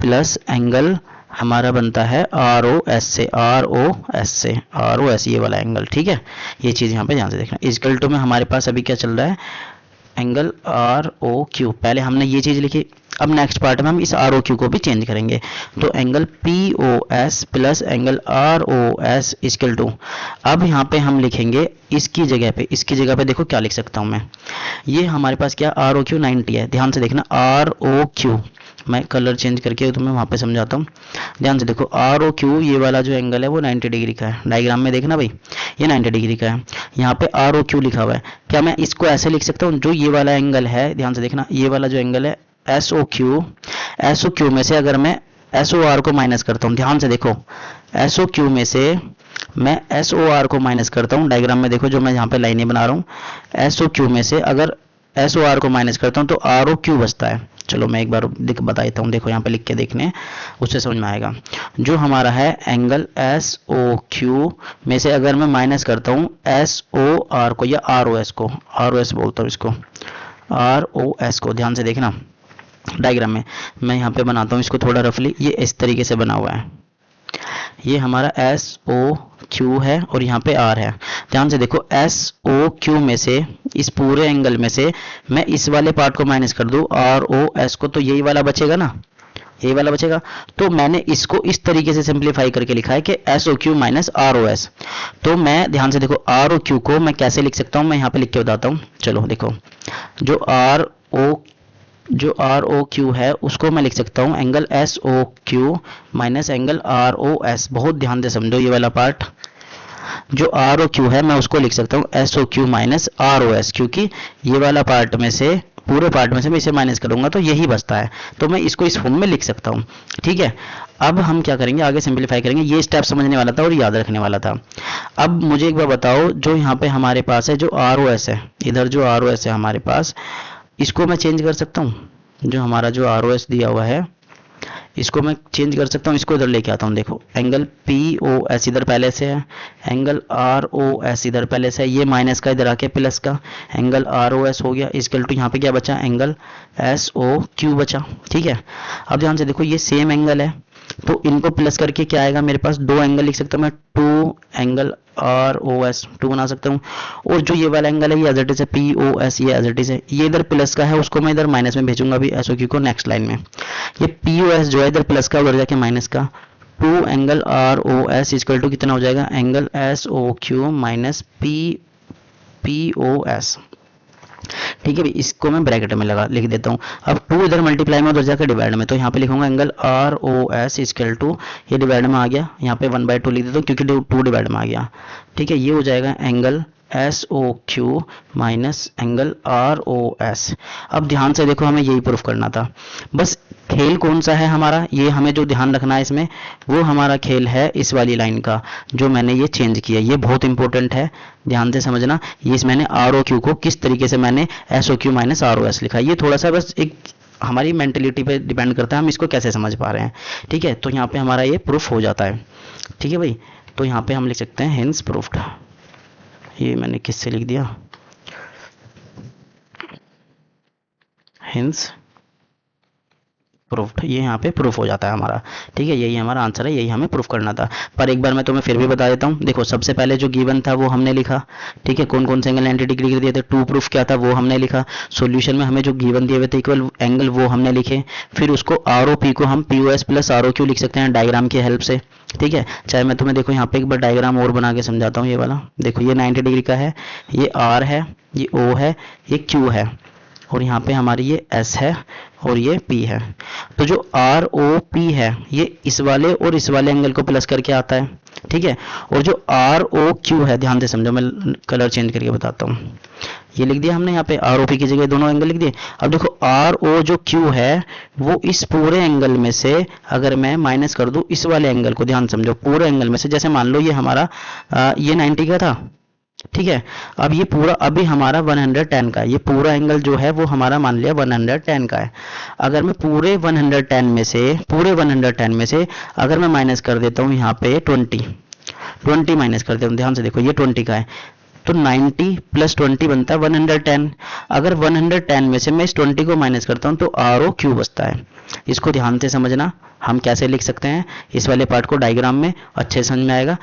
प्लस एंगल हमारा बनता है ROS से, ये वाला एंगल। ठीक है, ये चीज़ यहाँ पे ध्यान से देखना। इक्वल टू में हमारे पास अभी क्या चल रहा है, एंगल ROQ। पहले हमने ये चीज़ लिखी, अब नेक्स्ट पार्ट में हम इस ROQ को भी चेंज करेंगे, तो angle POS plus angle ROS equal to, अब यहाँ पे हम लिखेंगे इसकी जगह पे देखो क्या लिख सकता हूँ मैं, ये हमारे पास क्या ROQ 90 है। ध्यान से देखना ROQ, मैं कलर चेंज करके तुम्हें वहाँ पे समझाता हूँ। ध्यान से देखो ROQ ये वाला जो एंगल है वो 90 डिग्री का है। डायग्राम में देखना भाई, ये 90 डिग्री का है। यहाँ पे आर ओ क्यू लिखा हुआ है, क्या मैं इसको ऐसे लिख सकता हूँ, जो ये वाला एंगल है, ध्यान से देखना, ये वाला जो एंगल है एस ओ क्यू में से अगर मैं एस ओ आर को माइनस करता हूँ, ध्यान से देखो, एस ओ क्यू में से मैं एस ओ आर को माइनस करता हूँ, डायग्राम में देखो जो मैं यहाँ पे लाइनें बना रहा हूँ, एस ओ क्यू में से अगर एस ओ आर को माइनस करता हूँ तो आर ओ क्यू बचता है। चलो मैं एक बार बता देता हूँ, देखो यहाँ पे लिख के देखने, उससे समझ में आएगा। जो हमारा है एंगल एस ओ क्यू में से अगर मैं माइनस करता हूँ एस ओ आर को या आर ओ एस को, आर ओ एस बोलता हूँ इसको, आर ओ एस को, ध्यान से देखना डायग्राम में मैं यहाँ पे बनाता हूँ इसको थोड़ा रफली, ये इस तरीके से बना हुआ है, ये हमारा एस ओ क्यू है और यहाँ पे आर है। ध्यान से देखो एस ओ क्यू में से, इस पूरे एंगल में से मैं इस वाले पार्ट को माइनस कर दूं आर ओ एस को, तो यही वाला बचेगा ना, यही वाला बचेगा। तो मैंने इसको इस तरीके से सिंप्लीफाई करके लिखा है कि S O Q minus R O S. तो मैं ध्यान से देखो आर ओ क्यू को मैं कैसे लिख सकता हूँ, मैं यहाँ पे लिख के बताता हूँ। चलो देखो, जो आर ओ क्यू है उसको मैं लिख सकता हूँ angle S O Q minus angle R O S. बहुत ध्यान से समझो ये वाला पार्ट, जो आर ओ क्यू है मैं उसको लिख सकता हूँ S O Q minus R O S, क्योंकि ये वाला पार्ट में से, पूरे पार्ट में से मैं इसे माइनस करूंगा तो यही बचता है, तो मैं इसको इस फॉर्म में लिख सकता हूँ। ठीक है, अब हम क्या करेंगे, आगे सिंप्लीफाई करेंगे। ये स्टेप समझने वाला था और याद रखने वाला था। अब मुझे एक बार बताओ, जो यहाँ पे हमारे पास है जो आर ओ एस है, इधर जो आर ओ एस है हमारे पास, इसको मैं चेंज कर सकता हूँ। जो हमारा जो आर ओ एस दिया हुआ है इसको मैं चेंज कर सकता हूँ, इसको इधर लेके आता हूँ। देखो एंगल पी ओ एस इधर पहले से है, एंगल आर ओ एस इधर पहले से है, ये माइनस का इधर आके प्लस का, एंगल आर ओ एस हो गया, इसकल टू यहाँ पे क्या बचा, एंगल एस ओ क्यू बचा। ठीक है, अब ध्यान से देखो ये सेम एंगल है, तो इनको प्लस करके क्या आएगा मेरे पास, दो एंगल लिख सकता हूँ मैं, two angle R O S, two बना सकता हूँ। और जो ये वाला एंगल है ये एज इट इज है, पी ओ एस, ये एज इट इज है, ये इधर प्लस का है, उसको मैं इधर माइनस में भेजूंगा अभी एस ओ क्यू को नेक्स्ट लाइन में। ये पी ओ एस जो है इधर प्लस का, उधर जाके माइनस का, two angle R O S equal to कितना हो जाएगा, angle S O Q minus P O S. ठीक है, इसको मैं ब्रैकेट में लगा लिख देता हूँ। अब टू इधर मल्टीप्लाई में, उधर जाकर डिवाइड में, तो यहाँ पे लिखूंगा angle R O S equal to, ये डिवाइड में आ गया, यहाँ पे 1/2 लिख देता हूँ क्योंकि टू डिवाइड में आ गया। ठीक है, ये हो जाएगा angle S O Q minus angle R O S. अब ध्यान से देखो, हमें यही प्रूफ करना था। बस खेल कौन सा है हमारा, ये हमें जो ध्यान रखना है इसमें, वो हमारा खेल है इस वाली लाइन का, जो मैंने ये चेंज किया, ये बहुत इंपॉर्टेंट है, ध्यान से समझना। ये इस मैंने आर ओ क्यू को किस तरीके से मैंने S O Q minus R O S लिखा, ये थोड़ा सा बस एक हमारी मेंटेलिटी पे डिपेंड करता है, हम इसको कैसे समझ पा रहे हैं। ठीक है, तो यहाँ पे हमारा ये प्रूफ हो जाता है। ठीक है भाई, तो यहाँ पे हम लिख सकते हैं हेंस प्रूफ्ड। ये मैंने किससे लिख दिया, हेंस प्रूफ्ड, ये यहाँ पे प्रूफ हो जाता है हमारा। ठीक है, यही हमारा आंसर है, यही हमें प्रूफ करना था। पर एक बार मैं तुम्हें फिर भी बता देता हूँ। देखो सबसे पहले जो गिवन था वो हमने लिखा, ठीक है, कौन कौन से एंगल 90 डिग्री के दिए थे, टू प्रूफ क्या था वो हमने लिखा, सॉल्यूशन में हमें जो गिवन दिए हुए थे इक्वल एंगल वो हमने लिखे, फिर उसको आर ओ पी को हम P O S plus R O Q लिख सकते हैं डायग्राम की हेल्प से। ठीक है, चाहे मैं तुम्हें देखो यहाँ पे एक बार डायग्राम और बना के समझाता हूँ। ये वाला देखो, ये 90 डिग्री का है, ये आर है, ये ओ है, ये क्यू है, और यहाँ पे हमारी ये S है और ये P है। तो जो आर ओ पी है ये इस वाले और इस वाले एंगल को प्लस करके आता है। ठीक है, और जो आर ओ क्यू है, ध्यान से समझो, मैं कलर चेंज करके बताता हूँ। ये लिख दिया हमने यहाँ पे, आर ओ पी की जगह दोनों एंगल लिख दिए। अब देखो आर ओ जो क्यू है वो इस पूरे एंगल में से अगर मैं माइनस कर दूं इस वाले एंगल को, ध्यान समझो, पूरे एंगल में से, जैसे मान लो ये हमारा ये 90 का था। ठीक है, अब ये पूरा अभी हमारा 110 का है, ये पूरा एंगल जो है वो हमारा मान लिया 110 का है। अगर मैं पूरे 110 में से अगर मैं माइनस कर देता हूँ यहाँ पे 20 माइनस कर देता हूँ, ध्यान से देखो ये 20 का है, तो 90 प्लस 20 बनता है 110। अगर 110 में से मैं इस 20 को माइनस करता हूँ तो आर ओ क्यू बचता है। इसको ध्यान से समझना, हम कैसे लिख सकते हैं इस वाले पार्ट को डायग्राम में अच्छे समझ में आएगा।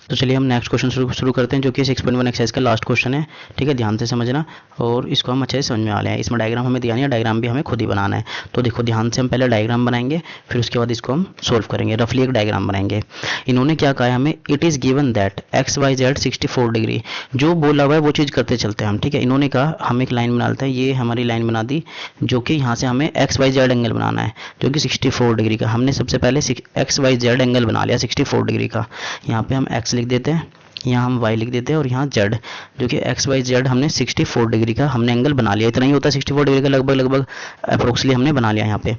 तो चलिए हम नेक्स्ट क्वेश्चन शुरू करते हैं, जो कि 6.1 एक्सरसाइज का लास्ट क्वेश्चन है। ठीक है, ध्यान से समझना और इसको हम अच्छे से समझ में आ रहे हैं। इसमें डायग्राम हमें दिया नहीं है, डायग्राम भी हमें खुद ही बनाना है। तो देखो ध्यान से, हम पहले डायग्राम बनाएंगे, फिर उसके बाद इसको हम सोल्व करेंगे, रफली एक डायग्राम बनाएंगे। इन्होंने क्या कहा है हमें, it is given that X Y Z 64 degree, जो बोला हुआ है वो चीज़ करते चलते हैं हम। ठीक है, इन्होंने कहा हम एक लाइन बना लेते हैं, ये हमारी लाइन बना दी, जो कि यहाँ से हमें एक्स वाई जेड एंगल बनाना है जो कि 64 डिग्री का। हमने सबसे पहले एक्स वाई जेड एंगल बना लिया 64 डिग्री का। यहाँ पे हम एक्स लिख देते हैं, यहाँ हम y लिख देते हैं और यहाँ z, जो कि एक्स वाई जेड हमने 64 डिग्री का हमने एंगल बना लिया। इतना ही होता है 64 डिग्री का, लगभग अप्रोक्सली हमने बना लिया यहाँ पे,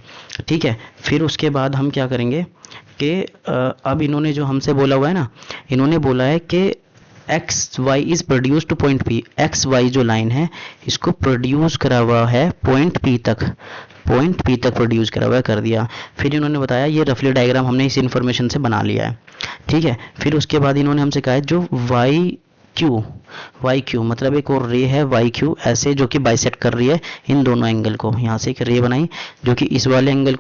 ठीक है। फिर उसके बाद हम क्या करेंगे कि अब इन्होंने जो हमसे बोला हुआ है ना, इन्होंने बोला है कि X Y is produce to point P, X Y जो लाइन है इसको प्रोड्यूस करा हुआ है पॉइंट पी तक, पॉइंट पी तक प्रोड्यूस करा हुआ है, कर दिया। फिर इन्होंने बताया ये रफली डायग्राम हमने इस इन्फॉर्मेशन से बना लिया है, ठीक है। फिर उसके बाद इन्होंने हमसे कहा है जो वाई क्यू मतलब एक और रे है वाई क्यू ऐसे, जो कि बाइसेक्ट कर रही है इन दोनों एंगल को। यहाँ से एक रे बनाई जो कि इस वाले एंगल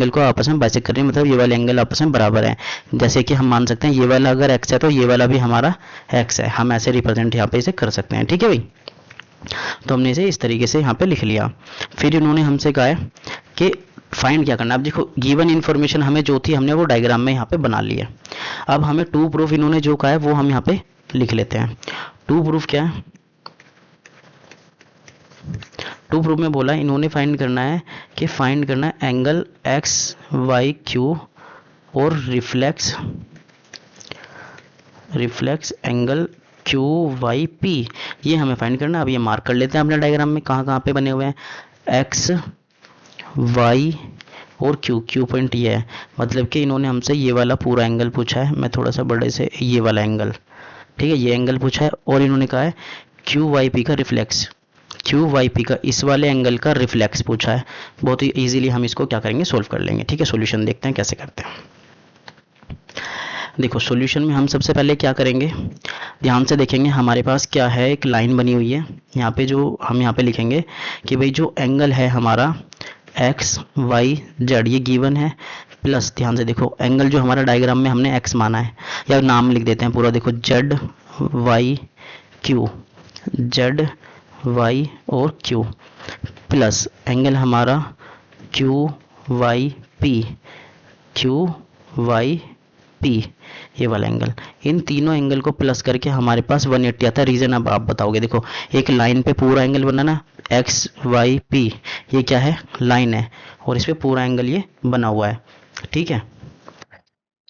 को आपस में बाइसेक्ट कर रही है, मतलब ये वाले एंगल आपस में बराबर है। जैसे कि हम मान सकते हैं ये वाला अगर एक्स है तो ये वाला भी हमारा एक्स है, हम ऐसे रिप्रेजेंट यहाँ पे इसे कर सकते हैं, ठीक है भाई। तो हमने इसे इस तरीके से यहाँ पे लिख लिया। फिर इन्होंने हमसे कहा है कि फाइंड क्या करना। अब देखो गिवन इन्फॉर्मेशन हमें जो थी हमने वो डायग्राम में यहाँ पे बना ली है। अब हमें टू प्रूफ इन्होंने जो कहा है वो हम यहाँ पे लिख लेते हैं। टू प्रूफ क्या है, टू प्रूफ में बोला इन्होंने फाइंड करना है कि फाइंड करना है एंगल एक्स वाई क्यू और reflex angle Q Y P, ये हमें फाइंड करना है। अब ये मार्क कर लेते हैं अपने डायग्राम में कहाँ कहाँ पे बने हुए हैं, एक्स वाई और क्यू पॉइंट ये है, मतलब कि इन्होंने हमसे ये वाला पूरा एंगल पूछा है। मैं थोड़ा सा बड़े से ये वाला एंगल, ठीक है, ये एंगल पूछा है। और इन्होंने कहा है क्यू वाई पी का रिफ्लेक्स, क्यू वाई पी का इस वाले एंगल का रिफ्लेक्स पूछा है। बहुत ही इजीली हम इसको क्या करेंगे, सोल्व कर लेंगे, ठीक है। सॉल्यूशन देखते हैं कैसे करते हैं। देखो सॉल्यूशन में हम सबसे पहले क्या करेंगे, ध्यान से देखेंगे हमारे पास क्या है, एक लाइन बनी हुई है यहाँ पे, जो हम यहाँ पे लिखेंगे कि भाई जो एंगल है हमारा एक्स वाई जेड ये गिवन है, प्लस ध्यान से देखो एंगल जो हमारा डायग्राम में हमने एक्स माना है, या नाम लिख देते हैं पूरा, देखो Z Y Q, Z Y और क्यू, प्लस एंगल हमारा Q Y P, Q Y P ये वाला एंगल, इन तीनों एंगल को प्लस करके हमारे पास 180 आता है। रीजन अब आप बताओगे, देखो एक लाइन पे पूरा एंगल बना ना, एक्स वाई पी ये क्या है, लाइन है, और इस पे पूरा एंगल ये बना हुआ है, ठीक है,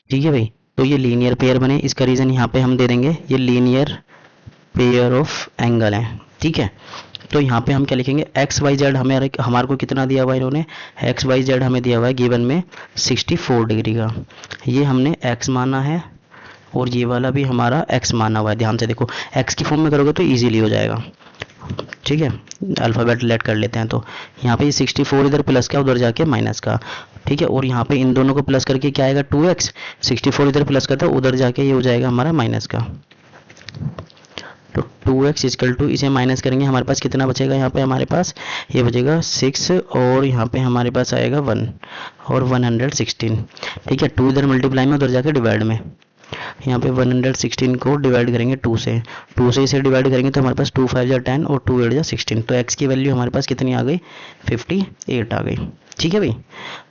ठीक है भाई। तो ये लीनियर पेयर बने, इसका रीजन यहाँ पे हम दे देंगे, ये लीनियर पेयर ऑफ एंगल है, ठीक है। तो यहाँ पे हम क्या लिखेंगे, एक्स वाई जेड हमारे को कितना दिया हुआ है इन्होंने, एक्स वाई जेड हमें दिया हुआ है गिवन में 64 डिग्री का, ये हमने एक्स माना है और ये वाला भी हमारा एक्स माना हुआ है। ध्यान से देखो एक्स की फॉर्म में करोगे तो इजीली हो जाएगा, ठीक है। अल्फ़ाबेट लेट कर लेते हैं, तो यहाँ पे 64 इधर प्लस का उधर जाके माइनस का, ठीक है। और यहाँ पे इन दोनों को प्लस करके क्या आएगा 2x, 64 इधर प्लस करता है उधर जाके ये हो जाएगा हमारा माइनस का, तो 2x इक्वल टू इसे माइनस करेंगे हमारे पास कितना बचेगा, यहाँ पे हमारे पास ये बचेगा 6 और यहाँ पे हमारे पास आएगा 1 और 116, ठीक है। 2 इधर मल्टीप्लाई में उधर जाके डिवाइड में, यहाँ पे 116 को डिवाइड करेंगे 2 से इसे डिवाइड करेंगे तो हमारे पास 2 5 जा 10 और 2 8 जा 16, तो x की वैल्यू हमारे पास कितनी आ गई 58 आ गई, ठीक है भाई।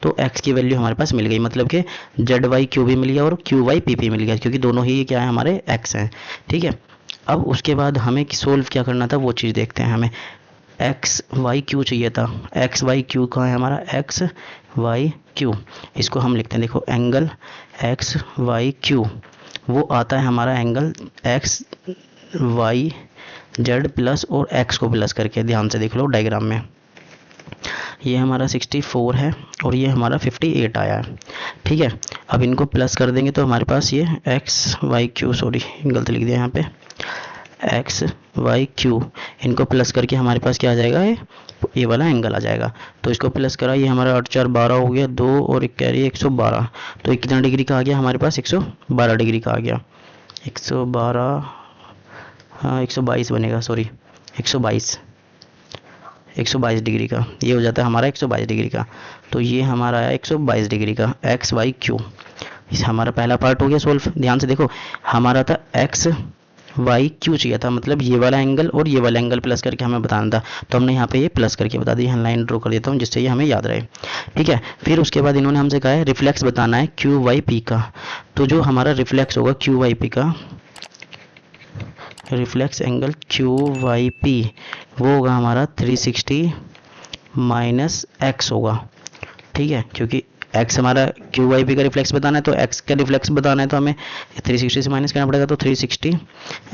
तो x की वैल्यू हमारे पास मिल गई, मतलब कि जेड वाई क्यू भी मिल गया और क्यू वाई पी भी मिल गया, क्योंकि दोनों ही क्या है हमारे x हैं, ठीक है। अब उसके बाद हमें सोल्व क्या करना था वो चीज़ देखते हैं। हमें एक्स वाई क्यू चाहिए था, एक्स वाई क्यू कहाँ है हमारा, एक्स वाई क्यू, इसको हम लिखते हैं, देखो एंगल एक्स वाई क्यू वो आता है हमारा angle X Y Z plus और एक्स को प्लस करके, ध्यान से देख लो डायग्राम में, ये हमारा 64 है और ये हमारा 58 आया है, ठीक है। अब इनको प्लस कर देंगे तो हमारे पास ये एक्स वाई क्यू, सॉरी गलत लिख दिया यहाँ पे, एक्स वाई क्यू इनको प्लस करके हमारे पास क्या आ जाएगा, ये वाला एंगल आ जाएगा। तो इसको प्लस करा, ये हमारा 8 4 12 हो गया, 2 और एक कैरी 112, तो ये कितना डिग्री का आ गया हमारे पास, 112 डिग्री का आ गया, 112 हाँ 122 बनेगा, सॉरी 122 डिग्री का, ये हो जाता है हमारा 122 डिग्री का। तो ये हमारा आया 122 डिग्री का एक्स वाई क्यू, इस हमारा पहला पार्ट हो गया सोल्व। ध्यान से देखो हमारा था एक्स वाई क्यू चाहिए था, मतलब ये वाला एंगल और ये वाला एंगल प्लस करके हमें बताना था, तो हमने यहाँ पे ये प्लस करके बता दिया। लाइन ड्रॉ कर देता हूँ जिससे ये हमें याद रहे, ठीक है। फिर उसके बाद इन्होंने हमसे कहा है रिफ्लेक्स बताना है क्यू वाई पी का, तो जो हमारा रिफ्लेक्स होगा क्यू वाई पी का, reflex angle Q Y P वो होगा हमारा 360 माइनस एक्स होगा, ठीक है, क्योंकि एक्स हमारा क्यू वाई पी का रिफ्लेक्स बताना है, तो एक्स का रिफ्लेक्स बताना है तो हमें 360 से माइनस करना पड़ेगा, तो 360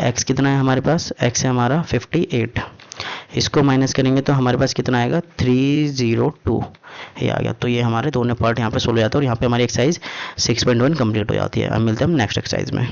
एक्स कितना है हमारे पास, एक्स है हमारा 58, इसको माइनस करेंगे तो हमारे पास कितना आएगा 302 ये आ गया। तो ये हमारे दोनों पार्ट यहाँ पे सोल्व हो जाता है और यहाँ पे हमारी एक्सरसाइज 6.1 कंप्लीट हो जाती है। अब मिलते हैं हम नेक्स्ट एक्सरसाइज में।